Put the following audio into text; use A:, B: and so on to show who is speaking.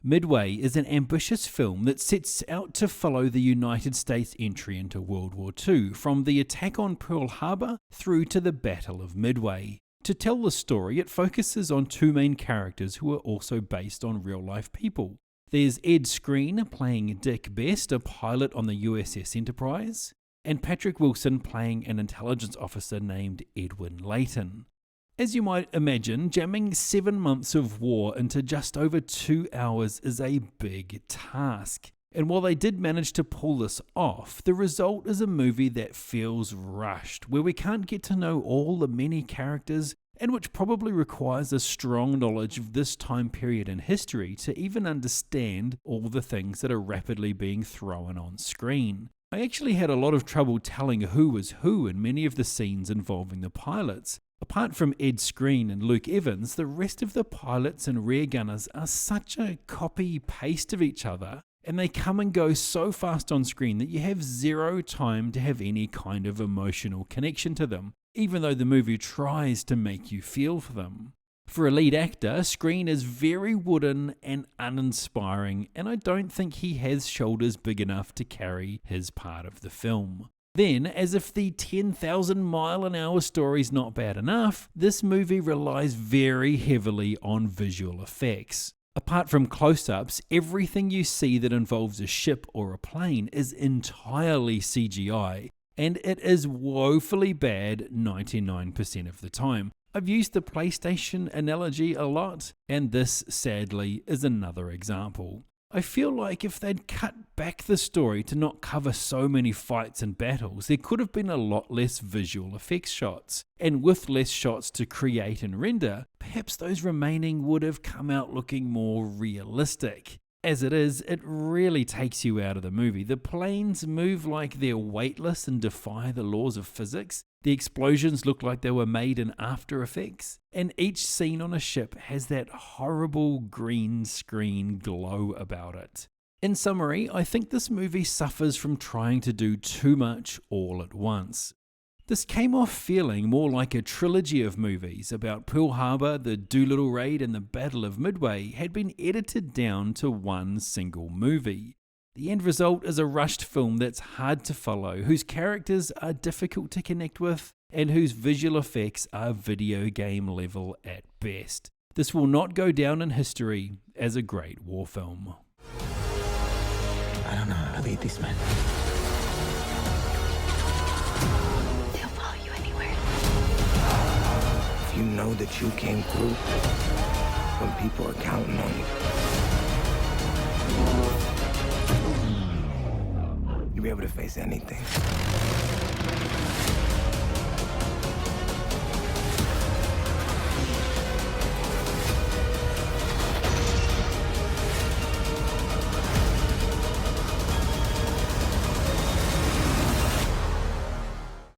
A: Midway is an ambitious film that sets out to follow the United States' entry into World War II, from the attack on Pearl Harbor through to the Battle of Midway. To tell the story, it focuses on two main characters who are also based on real-life people. There's Ed Skrein playing Dick Best, a pilot on the USS Enterprise, and Patrick Wilson playing an intelligence officer named Edwin Layton. As you might imagine, jamming 7 months of war into just over 2 hours is a big task. And while they did manage to pull this off, the result is a movie that feels rushed, where we can't get to know all the many characters, and which probably requires a strong knowledge of this time period in history to even understand all the things that are rapidly being thrown on screen. I actually had a lot of trouble telling who was who in many of the scenes involving the pilots. Apart from Ed Skrein and Luke Evans, the rest of the pilots and rear gunners are such a copy-paste of each other, and they come and go so fast on screen that you have zero time to have any kind of emotional connection to them, even though the movie tries to make you feel for them. For a lead actor, Skrein is very wooden and uninspiring, and I don't think he has shoulders big enough to carry his part of the film. Then, as if the 10,000 mile an hour story's not bad enough, this movie relies very heavily on visual effects. Apart from close-ups, everything you see that involves a ship or a plane is entirely CGI, and it is woefully bad 99% of the time. I've used the PlayStation analogy a lot, and this, sadly, is another example. I feel like if they'd cut back the story to not cover so many fights and battles, there could have been a lot less visual effects shots. And with less shots to create and render, perhaps those remaining would have come out looking more realistic. As it is, it really takes you out of the movie. The planes move like they're weightless and defy the laws of physics. The explosions look like they were made in After Effects. And each scene on a ship has that horrible green screen glow about it. In summary, I think this movie suffers from trying to do too much all at once. This came off feeling more like a trilogy of movies about Pearl Harbor, the Doolittle Raid, and the Battle of Midway had been edited down to one single movie. The end result is a rushed film that's hard to follow, whose characters are difficult to connect with, and whose visual effects are video game level at best. This will not go down in history as a great war film.
B: I don't know how to lead these men.
C: They'll follow you anywhere.
B: If you know that you came through when people are counting on you, you'll be able to face anything.